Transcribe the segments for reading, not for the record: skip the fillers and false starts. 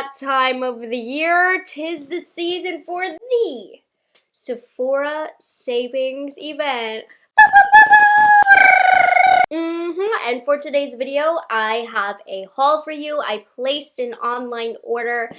that time of the year. 'Tis the season for the Sephora savings event. And for today's video, I have a haul for you. I placed an online order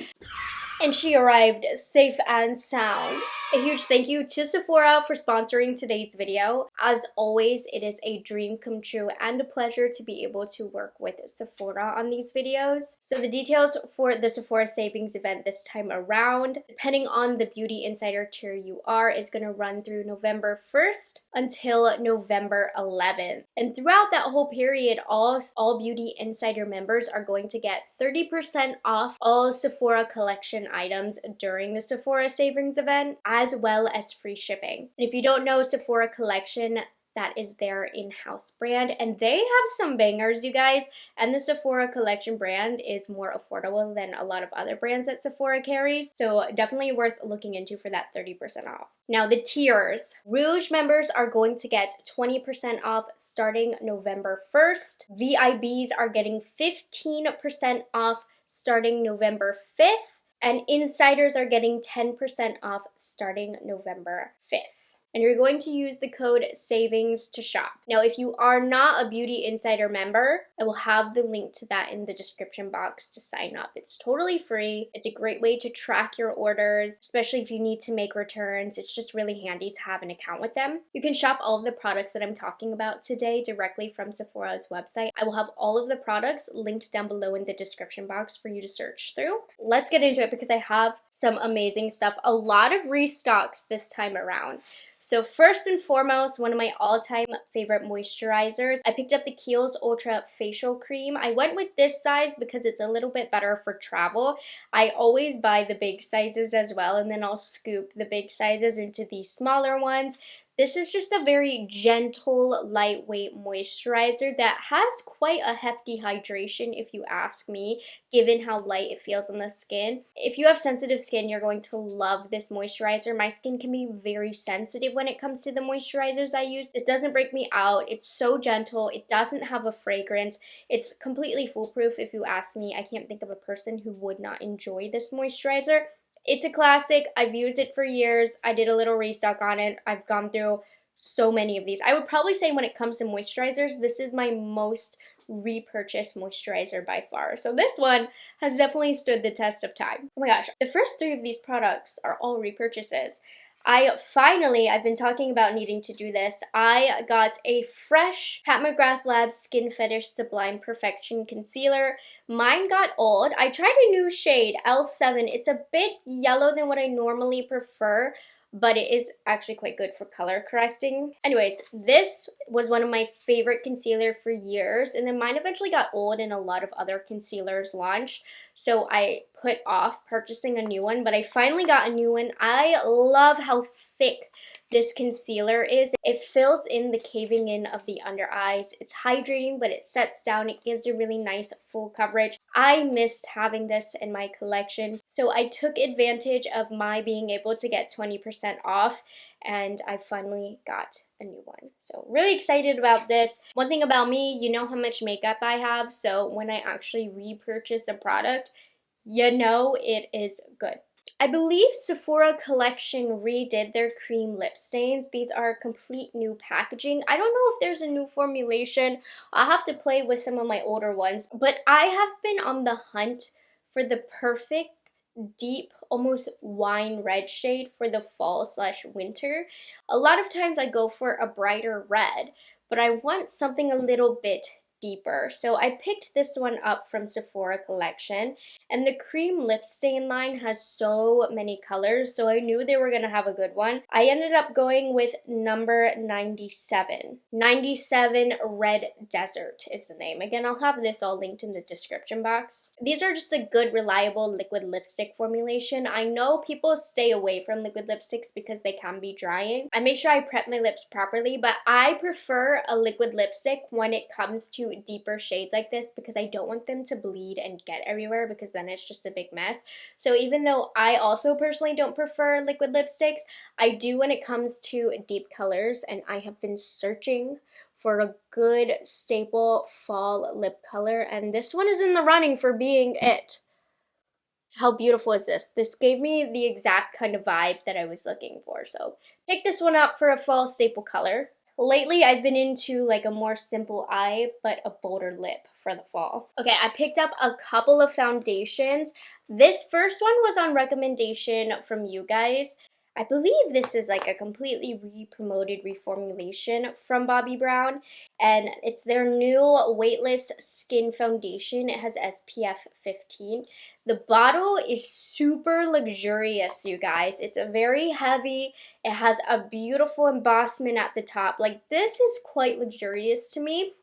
and she arrived safe and sound. A huge thank you to Sephora for sponsoring today's video. As always, it is a dream come true and a pleasure to be able to work with Sephora on these videos. So the details for the Sephora savings event this time around, depending on the Beauty Insider tier you are, is going to run through November 1st until November 11th. And throughout that whole period, all Beauty Insider members are going to get 30% off all Sephora collection items during the Sephora savings event, as well as free shipping. And if you don't know Sephora Collection, that is their in-house brand, and they have some bangers, you guys. And the Sephora Collection brand is more affordable than a lot of other brands that Sephora carries, so definitely worth looking into for that 30% off. Now the tiers. Rouge members are going to get 20% off starting November 1st. VIBs are getting 15% off starting November 5th. And insiders are getting 10% off starting November 5th. And you're going to use the code SAVINGS to shop. Now, if you are not a Beauty Insider member, I will have the link to that in the description box to sign up. It's totally free. It's a great way to track your orders, especially if you need to make returns. It's just really handy to have an account with them. You can shop all of the products that I'm talking about today directly from Sephora's website. I will have all of the products linked down below in the description box for you to search through. Let's get into it because I have some amazing stuff. A lot of restocks this time around. So first and foremost, one of my all-time favorite moisturizers. I picked up the Kiehl's Ultra Facial Cream. I went with this size because it's a little bit better for travel. I always buy the big sizes as well, and then I'll scoop the big sizes into these smaller ones. This is just a very gentle, lightweight moisturizer that has quite a hefty hydration, if you ask me, given how light it feels on the skin. If you have sensitive skin, you're going to love this moisturizer. My skin can be very sensitive when it comes to the moisturizers I use. This doesn't break me out. It's so gentle. It doesn't have a fragrance. It's completely foolproof, if you ask me. I can't think of a person who would not enjoy this moisturizer. It's a classic. I've used it for years. I did a little restock on it. I've gone through so many of these. I would probably say when it comes to moisturizers, this is my most repurchased moisturizer by far. So this one has definitely stood the test of time. Oh my gosh, the first three of these products are all repurchases. I've been talking about needing to do this. I got a fresh Pat McGrath Labs Skin Fetish Sublime Perfection Concealer. Mine got old. I tried a new shade, L7. It's a bit yellow than what I normally prefer, but it is actually quite good for color correcting. Anyways, this was one of my favorite concealer for years, and then mine eventually got old and a lot of other concealers launched, so I put off purchasing a new one, but I finally got a new one. I love how thick this concealer is. It fills in the caving in of the under eyes. It's hydrating, but it sets down. It gives you really nice full coverage. I missed having this in my collection, so I took advantage of my being able to get 20% off, and I finally got a new one. So really excited about this. One thing about me, you know how much makeup I have, so when I actually repurchase a product, you know it is good. I believe Sephora Collection redid their cream lip stains. These are complete new packaging. I don't know if there's a new formulation. I'll have to play with some of my older ones. But I have been on the hunt for the perfect, deep, almost wine red shade for the fall/winter. A lot of times I go for a brighter red, but I want something a little bit deeper. So I picked this one up from Sephora Collection, and the cream lip stain line has so many colors, so I knew they were gonna have a good one. I ended up going with number 97. 97 Red Desert is the name. Again, I'll have this all linked in the description box. These are just a good, reliable liquid lipstick formulation. I know people stay away from liquid lipsticks because they can be drying. I make sure I prep my lips properly, but I prefer a liquid lipstick when it comes to deeper shades like this because I don't want them to bleed and get everywhere, because then it's just a big mess. So even though I also personally don't prefer liquid lipsticks, I do when it comes to deep colors, and I have been searching for a good staple fall lip color, and this one is in the running for being it. How beautiful is this? This gave me the exact kind of vibe that I was looking for. So pick this one up for a fall staple color. Lately, I've been into like a more simple eye, but a bolder lip for the fall. Okay, I picked up a couple of foundations. This first one was on recommendation from you guys. I believe this is like a completely re-promoted reformulation from Bobbi Brown, and it's their new weightless skin foundation. It has SPF 15. The bottle is super luxurious, you guys. It's a very heavy. It has a beautiful embossment at the top. Like, this is quite luxurious to me.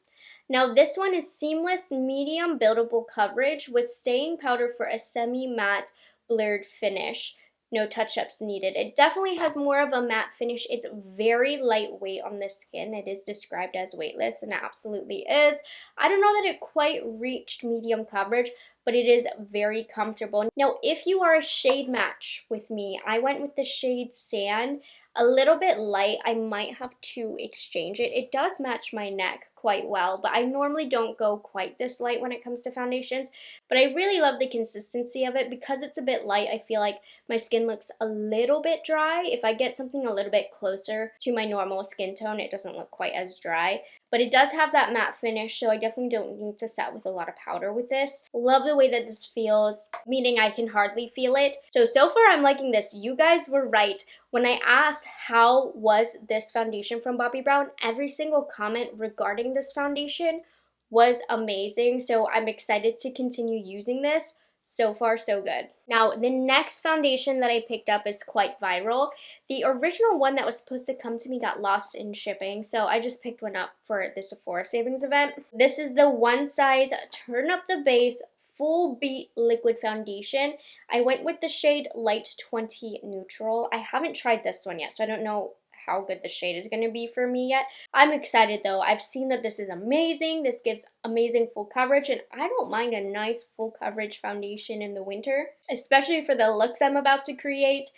Now, this one is seamless medium buildable coverage with staying powder for a semi-matte blurred finish. No touch-ups needed. It definitely has more of a matte finish. It's very lightweight on the skin. It is described as weightless, and it absolutely is. I don't know that it quite reached medium coverage, but it is very comfortable. Now, if you are a shade match with me, I went with the shade Sand. A little bit light. I might have to exchange it. It does match my neck quite well, but I normally don't go quite this light when it comes to foundations. But I really love the consistency of it. Because it's a bit light, I feel like my skin looks a little bit dry. If I get something a little bit closer to my normal skin tone, it doesn't look quite as dry. But it does have that matte finish, so I definitely don't need to set with a lot of powder with this. Love the way that this feels, meaning I can hardly feel it. So far I'm liking this. You guys were right. When I asked how was this foundation from Bobbi Brown, every single comment regarding this foundation was amazing. So I'm excited to continue using this. So far, so good. Now, the next foundation that I picked up is quite viral. The original one that was supposed to come to me got lost in shipping, so I just picked one up for the Sephora savings event. This is the One Size Turn Up the Base Full Beat Liquid Foundation. I went with the shade Light 20 Neutral. I haven't tried this one yet, so I don't know how good the shade is going to be for me yet. I'm excited though. I've seen that this is amazing. This gives amazing full coverage, and I don't mind a nice full coverage foundation in the winter, especially for the looks I'm about to create.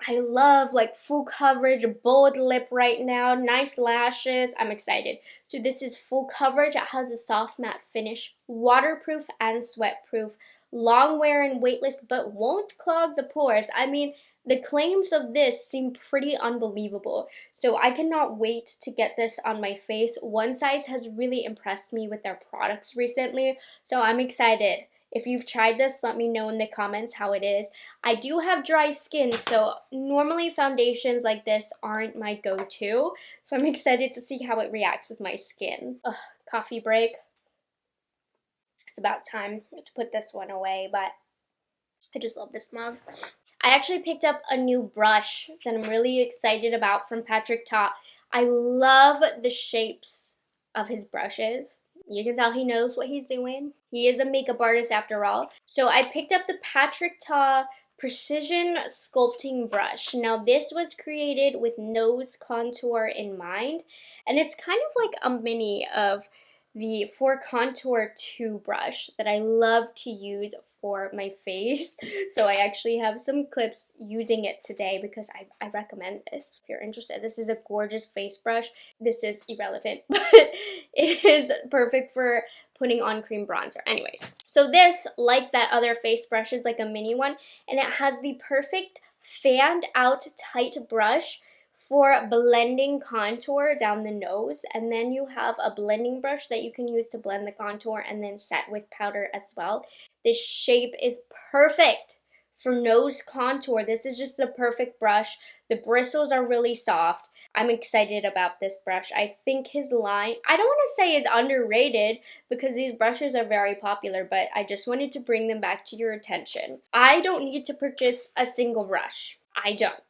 I love like full coverage, bold lip right now, nice lashes. I'm excited. So this is full coverage. It has a soft matte finish, waterproof and sweatproof, long wear and weightless, but won't clog the pores. I mean, the claims of this seem pretty unbelievable, so I cannot wait to get this on my face. One Size has really impressed me with their products recently, so I'm excited. If you've tried this, let me know in the comments how it is. I do have dry skin, so normally foundations like this aren't my go-to, so I'm excited to see how it reacts with my skin. Ugh, coffee break. It's about time to put this one away, but I just love this mug. I actually picked up a new brush that I'm really excited about from Patrick Ta. I love the shapes of his brushes. You can tell he knows what he's doing. He is a makeup artist after all. So I picked up the Patrick Ta Precision Sculpting Brush. Now this was created with nose contour in mind, and it's kind of like a mini of the For Contour 2 brush that I love to use for my face. So I actually have some clips using it today because I recommend this if you're interested. This is a gorgeous face brush. This is irrelevant, but it is perfect for putting on cream bronzer. Anyways, so this, like that other face brush, is like a mini one, and it has the perfect fanned out tight brush for blending contour down the nose, and then you have a blending brush that you can use to blend the contour and then set with powder as well. This shape is perfect for nose contour. This is just the perfect brush. The bristles are really soft. I'm excited about this brush. I think his line, I don't want to say is underrated because these brushes are very popular, but I just wanted to bring them back to your attention. I don't need to purchase a single brush. I don't.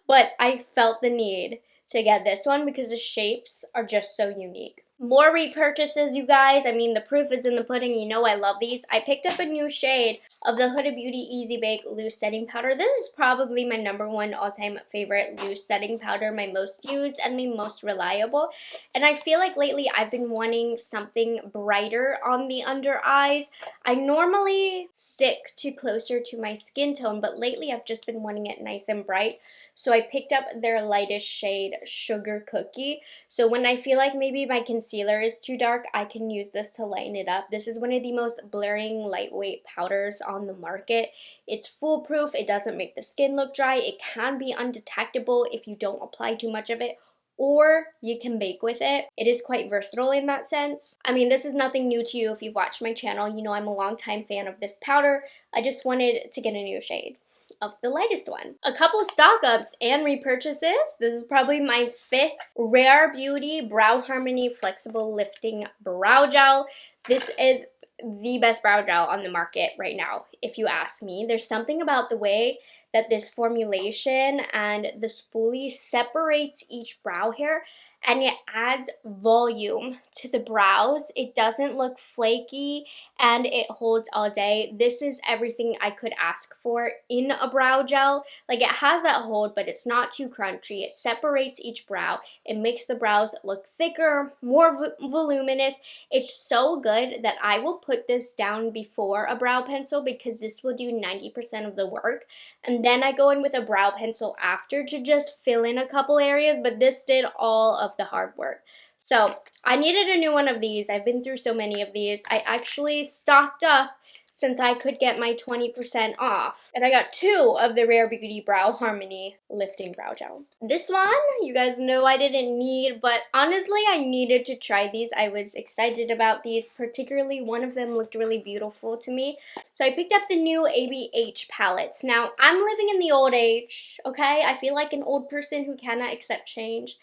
But I felt the need to get this one because the shapes are just so unique. More repurchases, you guys. I mean, the proof is in the pudding. You know I love these. I picked up a new shade of the Huda Beauty Easy Bake Loose Setting Powder. This is probably my #1 all-time favorite loose setting powder, my most used and my most reliable. And I feel like lately I've been wanting something brighter on the under eyes. I normally stick to closer to my skin tone, but lately I've just been wanting it nice and bright. So I picked up their lightest shade, Sugar Cookie. So when I feel like maybe my concealer is too dark, I can use this to lighten it up. This is one of the most blurring lightweight powders on the market. It's foolproof. It doesn't make the skin look dry. It can be undetectable if you don't apply too much of it, or you can bake with it. It is quite versatile in that sense. I mean, this is nothing new to you. If you've watched my channel, you know I'm a longtime fan of this powder. I just wanted to get a new shade of the lightest one. A couple stock ups and repurchases. This is probably my 5th Rare Beauty Brow Harmony Flexible Lifting Brow Gel. This is the best brow gel on the market right now, if you ask me. There's something about the way that this formulation and the spoolie separates each brow hair, and it adds volume to the brows. It doesn't look flaky, and it holds all day. This is everything I could ask for in a brow gel. Like, it has that hold, but it's not too crunchy. It separates each brow. It makes the brows look thicker, more voluminous. It's so good that I will put this down before a brow pencil, because this will do 90% of the work. And then I go in with a brow pencil after to just fill in a couple areas, but this did all of the hard work. So I needed a new one of these. I've been through so many of these. I actually stocked up since I could get my 20% off. And I got 2 of the Rare Beauty Brow Harmony Lifting Brow Gel. This one, you guys know I didn't need, but honestly, I needed to try these. I was excited about these, particularly one of them looked really beautiful to me. So I picked up the new ABH palettes. Now, I'm living in the old age, okay? I feel like an old person who cannot accept change.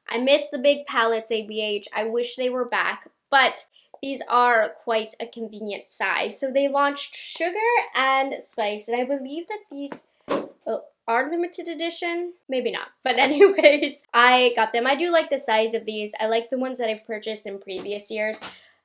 I miss the big palettes, ABH. I wish they were back, but these are quite a convenient size. So they launched Sugar and Spice, and I believe that these are limited edition. Maybe not. But anyways, I got them. I do like the size of these. I like the ones that I've purchased in previous years.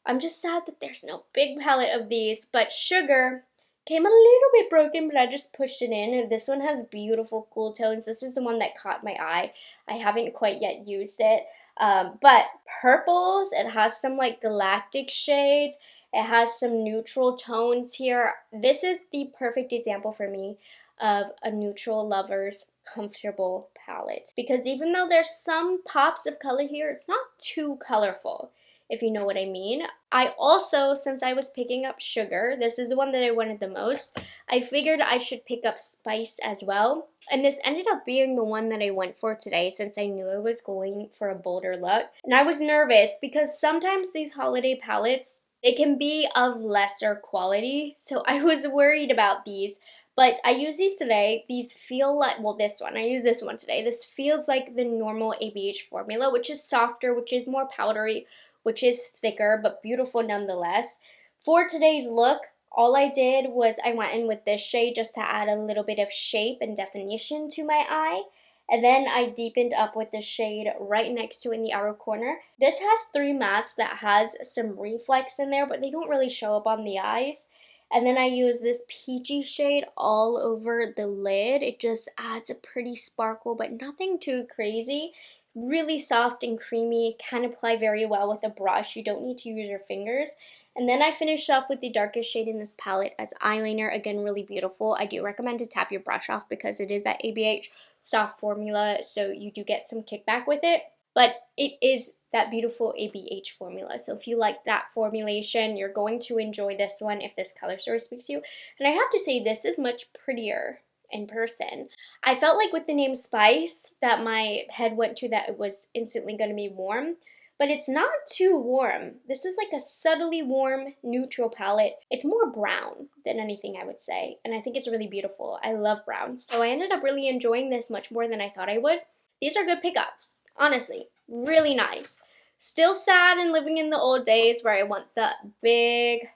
I'm just sad that there's no big palette of these, but Sugar came a little bit broken, but I just pushed it in. This one has beautiful cool tones. This is the one that caught my eye. I haven't quite yet used it. But purples, it has some like galactic shades. It has some neutral tones here. This is the perfect example for me of a neutral lover's comfortable palette. Because even though there's some pops of color here, it's not too colorful, if you know what I mean. I also, since I was picking up Sugar, this is the one that I wanted the most, I figured I should pick up Spice as well. And this ended up being the one that I went for today, since I knew I was going for a bolder look. And I was nervous because sometimes these holiday palettes, they can be of lesser quality. So I was worried about these. But I use these today. These feel like, well, this one, I use this one today. This feels like the normal ABH formula, which is softer, which is more powdery, which is thicker, but beautiful nonetheless. For today's look, all I did was I went in with this shade just to add a little bit of shape and definition to my eye. And then I deepened up with the shade right next to it in the outer corner. This has 3 mattes that has some reflex in there, but they don't really show up on the eyes. And then I use this peachy shade all over the lid. It just adds a pretty sparkle, but nothing too crazy. Really soft and creamy, can apply very well with a brush. You don't need to use your fingers. And then I finished off with the darkest shade in this palette as eyeliner. Again, really beautiful. I do recommend to tap your brush off because it is that ABH soft formula, so you do get some kickback with it. But it is that beautiful ABH formula. So if you like that formulation, you're going to enjoy this one if this color story speaks to you. And I have to say, this is much prettier in person. I felt like with the name Spice that my head went to that it was instantly going to be warm, but it's not too warm. This is like a subtly warm neutral palette. It's more brown than anything, I would say, and I think it's really beautiful. I love brown, so I ended up really enjoying this much more than I thought I would. These are good pickups, honestly, really nice. Still sad and living in the old days where I want the big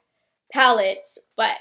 palettes, but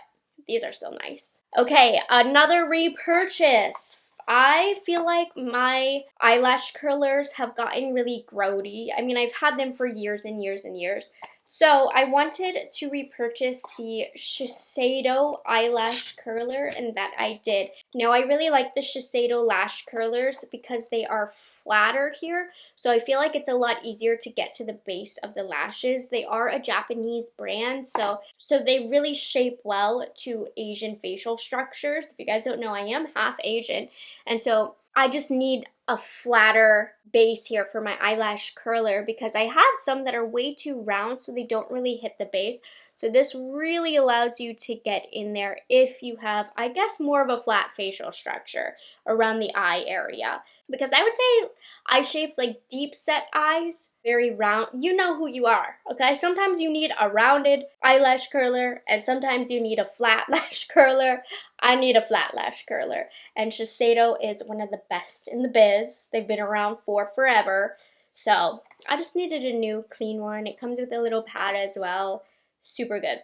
these are so nice. Okay, another repurchase. I feel like my eyelash curlers have gotten really grody. I mean, I've had them for years and years and years. So I wanted to repurchase the Shiseido eyelash curler, and that I did. Now, I really like the Shiseido lash curlers because they are flatter here, so I feel like it's a lot easier to get to the base of the lashes. They are a Japanese brand, so they really shape well to Asian facial structures. If you guys don't know, I am half Asian, and so I just need a flatter base here for my eyelash curler because I have some that are way too round so they don't really hit the base. So this really allows you to get in there if you have, I guess, more of a flat facial structure around the eye area. Because I would say eye shapes like deep set eyes, very round, you know who you are, okay? Sometimes you need a rounded eyelash curler and sometimes you need a flat lash curler. I need a flat lash curler. And Shiseido is one of the best in the biz. They've been around for forever. So I just needed a new clean one. It comes with a little pad as well. Super good.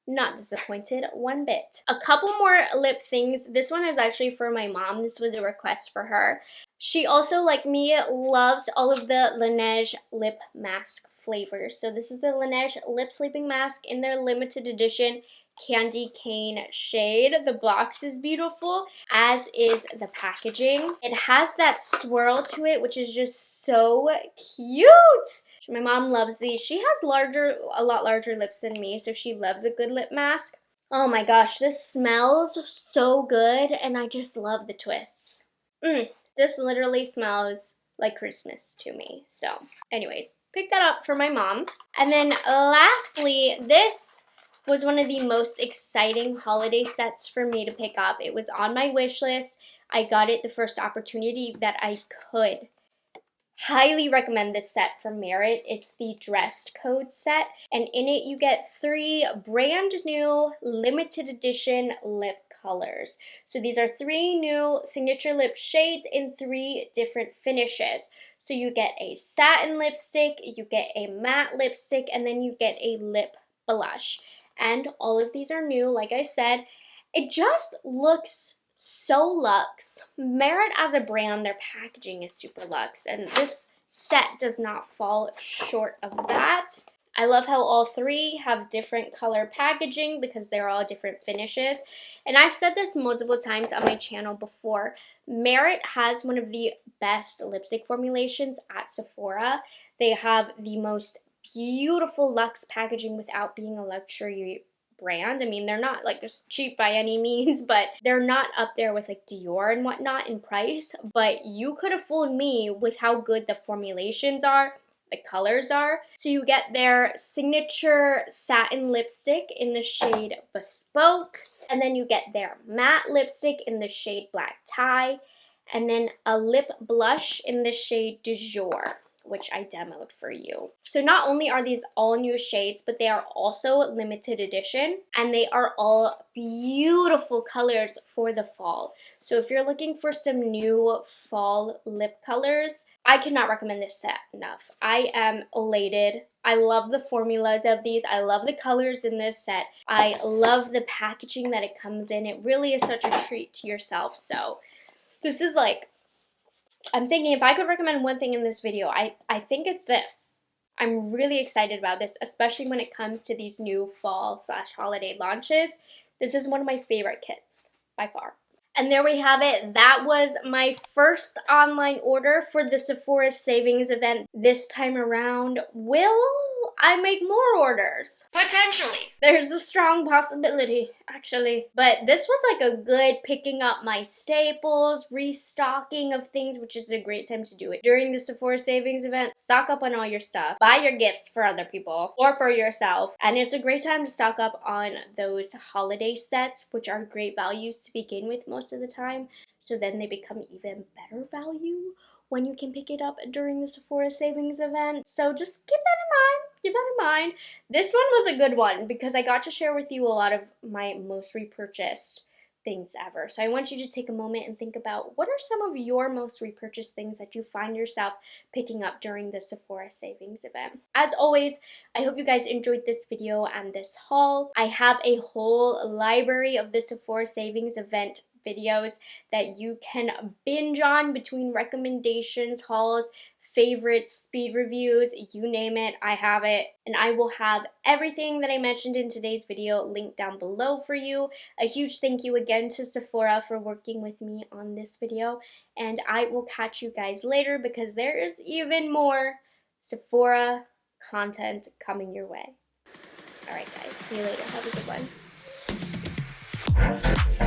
Not disappointed one bit. A couple more lip things. This one is actually for my mom. This was a request for her. She also, like me, loves all of the Laneige lip mask flavors. So this is the Laneige lip sleeping mask in their limited edition candy cane shade. The box is beautiful, as is the packaging. It has that swirl to it, which is just so cute. My mom loves these. She has a lot larger lips than me, so she loves a good lip mask. Oh my gosh, this smells so good, and I just love the twists. This literally smells like Christmas to me. So anyways, pick that up for my mom. And then lastly, this was one of the most exciting holiday sets for me to pick up. It was on my wish list. I got it the first opportunity that I could. Highly recommend this set from Merit. It's the Dressed Code set, and in it you get 3 brand new limited edition lip colors. So these are 3 new signature lip shades in 3 different finishes. So you get a satin lipstick, you get a matte lipstick, and then you get a lip blush. And all of these are new, like I said. It just looks so luxe. Merit as a brand, their packaging is super luxe, and this set does not fall short of that. I love how all 3 have different color packaging because they're all different finishes. And I've said this multiple times on my channel before. Merit has one of the best lipstick formulations at Sephora. They have the most beautiful luxe packaging without being a luxury brand. I mean, they're not like just cheap by any means, but they're not up there with like Dior and whatnot in price. But you could have fooled me with how good the formulations are, the colors are. So you get their signature satin lipstick in the shade Bespoke, and then you get their matte lipstick in the shade Black Tie, and then a lip blush in the shade Du Jour, which I demoed for you. So not only are these all new shades, but they are also limited edition, and they are all beautiful colors for the fall. So if you're looking for some new fall lip colors, I cannot recommend this set enough. I am elated. I love the formulas of these. I love the colors in this set. I love the packaging that it comes in. It really is such a treat to yourself. So this is like, I'm thinking if I could recommend one thing in this video, I think it's this. I'm really excited about this, especially when it comes to these new fall/holiday launches. This is one of my favorite kits by far. And there we have it. That was my first online order for the Sephora savings event this time around. Will I make more orders? Potentially. There's a strong possibility, actually. But this was like a good picking up my staples, restocking of things, which is a great time to do it. During the Sephora savings event, stock up on all your stuff. Buy your gifts for other people or for yourself. And it's a great time to stock up on those holiday sets, which are great values to begin with most of the time. So then they become even better value when you can pick it up during the Sephora savings event. So just keep that in mind. Keep that in mind. This one was a good one because I got to share with you a lot of my most repurchased things ever. So I want you to take a moment and think about what are some of your most repurchased things that you find yourself picking up during the Sephora savings event. As always, I hope you guys enjoyed this video and this haul. I have a whole library of the Sephora savings event videos that you can binge on between recommendations, hauls, favorites, speed reviews, you name it, I have it. And I will have everything that I mentioned in today's video linked down below for you. A huge thank you again to Sephora for working with me on this video. And I will catch you guys later because there is even more Sephora content coming your way. Alright guys, see you later. Have a good one.